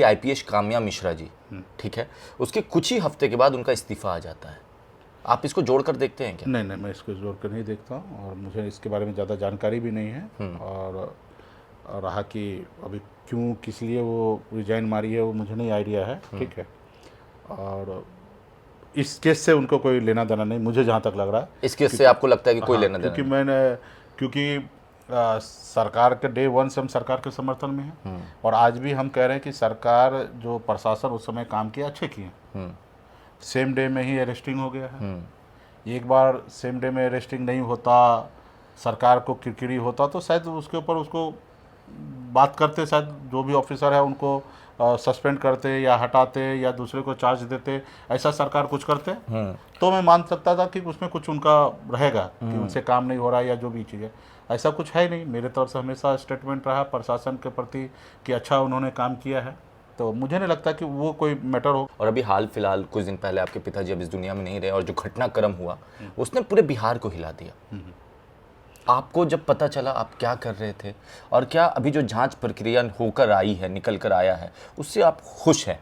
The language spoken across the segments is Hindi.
आईपीएस काम्या मिश्रा जी, ठीक है, उसके कुछ ही हफ्ते के बाद उनका इस्तीफा आ जाता है। आप इसको जोड़कर देखते हैं क्या? नहीं नहीं, मैं इसको जोड़कर नहीं देखता हूँ और मुझे इसके बारे में ज़्यादा जानकारी भी नहीं है। और रहा कि अभी क्यों किस लिए वो रिजाइन मारी है वो मुझे नहीं आइडिया है, ठीक है। और इस केस से उनको कोई लेना देना नहीं, मुझे जहाँ तक लग रहा है। इस केस से आपको लगता है कि कोई हाँ, लेना देना क्योंकि नहीं? क्योंकि सरकार के डे वन से हम सरकार के समर्थन में हैं और आज भी हम कह रहे हैं कि सरकार जो प्रशासन उस समय काम किया अच्छे किए। सेम डे में ही अरेस्टिंग हो गया है। एक बार सेम डे में अरेस्टिंग नहीं होता, सरकार को किरकिरी होता तो शायद उसके ऊपर उसको बात करते, शायद जो भी ऑफिसर है उनको सस्पेंड करते या हटाते या दूसरे को चार्ज देते, ऐसा सरकार कुछ करते तो मैं मान सकता था कि उसमें कुछ उनका रहेगा कि उनसे काम नहीं हो रहा या जो भी चीज़ है। ऐसा कुछ है नहीं। मेरे तरफ से हमेशा स्टेटमेंट रहा प्रशासन के प्रति कि अच्छा उन्होंने काम किया है, तो मुझे नहीं लगता कि वो कोई मैटर हो। और अभी हाल फिलहाल कुछ दिन पहले आपके पिताजी अब इस दुनिया में नहीं रहे और जो घटनाक्रम हुआ उसने पूरे बिहार को हिला दिया। आपको जब पता चला आप क्या कर रहे थे, और क्या अभी जो जांच प्रक्रिया होकर आई है, निकल कर आया है, उससे आप खुश हैं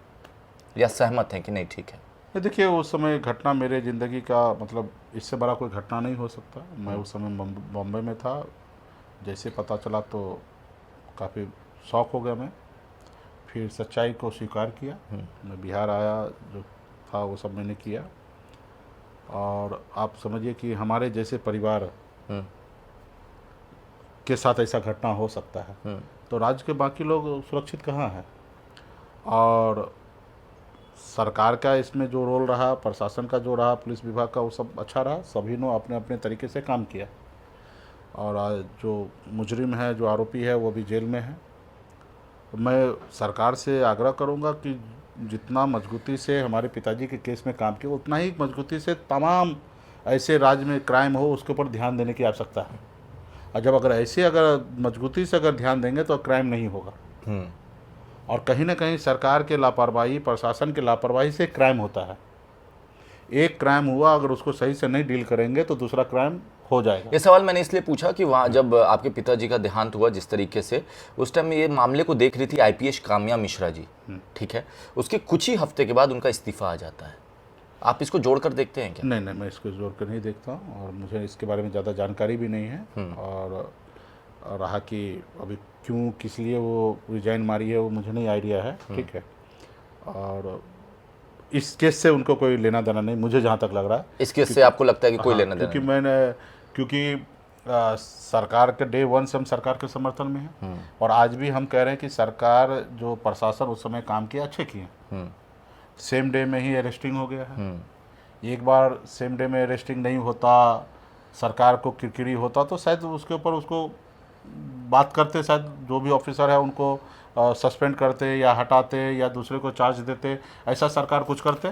या सहमत हैं कि नहीं ठीक है? ये देखिए, उस समय घटना मेरे ज़िंदगी का मतलब इससे बड़ा कोई घटना नहीं हो सकता। मैं उस समय बॉम्बे में था। जैसे पता चला तो काफ़ी शॉक हो गया मैं। फिर सच्चाई को स्वीकार किया। मैं बिहार आया, जो था वो सब मैंने किया। और आप समझिए कि हमारे जैसे परिवार के साथ ऐसा घटना हो सकता है, तो राज्य के बाकी लोग सुरक्षित कहाँ हैं। और सरकार का इसमें जो रोल रहा, प्रशासन का जो रहा, पुलिस विभाग का, वो सब अच्छा रहा। सभी ने अपने अपने तरीके से काम किया। और आज जो मुजरिम है, जो आरोपी है, वो भी जेल में है। तो मैं सरकार से आग्रह करूंगा कि जितना मजबूती से हमारे पिताजी के केस में काम किया, उतना ही मजबूती से तमाम ऐसे राज्य में क्राइम हो उसके ऊपर ध्यान देने की आवश्यकता है। और जब अगर मजबूती से अगर ध्यान देंगे तो क्राइम नहीं होगा। और कहीं ना कहीं सरकार के लापरवाही, प्रशासन के लापरवाही से क्राइम होता है। एक क्राइम हुआ, अगर उसको सही से नहीं डील करेंगे तो दूसरा क्राइम हो जाएगा। ये सवाल मैंने इसलिए पूछा कि वहाँ जब आपके पिताजी का देहांत हुआ जिस तरीके से, उस टाइम ये मामले को देख रही थी आईपीएस काम्या मिश्रा जी, ठीक है, उसके कुछ ही हफ्ते के बाद उनका इस्तीफा आ जाता है। आप इसको जोड़कर देखते हैं क्या? नहीं नहीं, मैं इसको जोड़कर नहीं देखता हूँ और मुझे इसके बारे में ज़्यादा जानकारी भी नहीं है। और रहा कि अभी क्यों किस लिए वो रिजाइन मारी है वो मुझे नहीं आइडिया है, ठीक है। और इस केस से उनको कोई लेना देना नहीं, मुझे जहाँ तक लग रहा है। इस केस से आपको लगता है कि कोई लेना देना क्योंकि नहीं? क्योंकि सरकार के डे वन से हम सरकार के समर्थन में हैं और आज भी हम कह रहे हैं कि सरकार जो प्रशासन उस समय काम किया अच्छे किए। सेम डे में ही अरेस्टिंग हो गया है। एक बार सेम डे में अरेस्टिंग नहीं होता, सरकार को किरकिरी होता तो शायद उसके ऊपर उसको बात करते, शायद जो भी ऑफिसर है उनको सस्पेंड करते या हटाते या दूसरे को चार्ज देते, ऐसा सरकार कुछ करते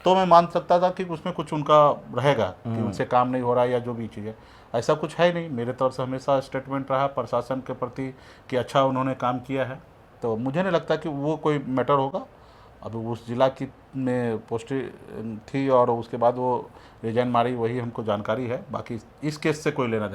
तो मैं मान सकता था कि उसमें कुछ उनका रहेगा कि उनसे काम नहीं हो रहा या जो भी चीज़ है। ऐसा कुछ है नहीं। मेरे तरफ से हमेशा स्टेटमेंट रहा प्रशासन के प्रति कि अच्छा उन्होंने काम किया है, तो मुझे नहीं लगता कि वो कोई मैटर होगा। अभी उस जिला की में पोस्टिंग थी और उसके बाद वो रिजाइन मारी, वही हमको जानकारी है। बाकी इस केस से कोई लेना देना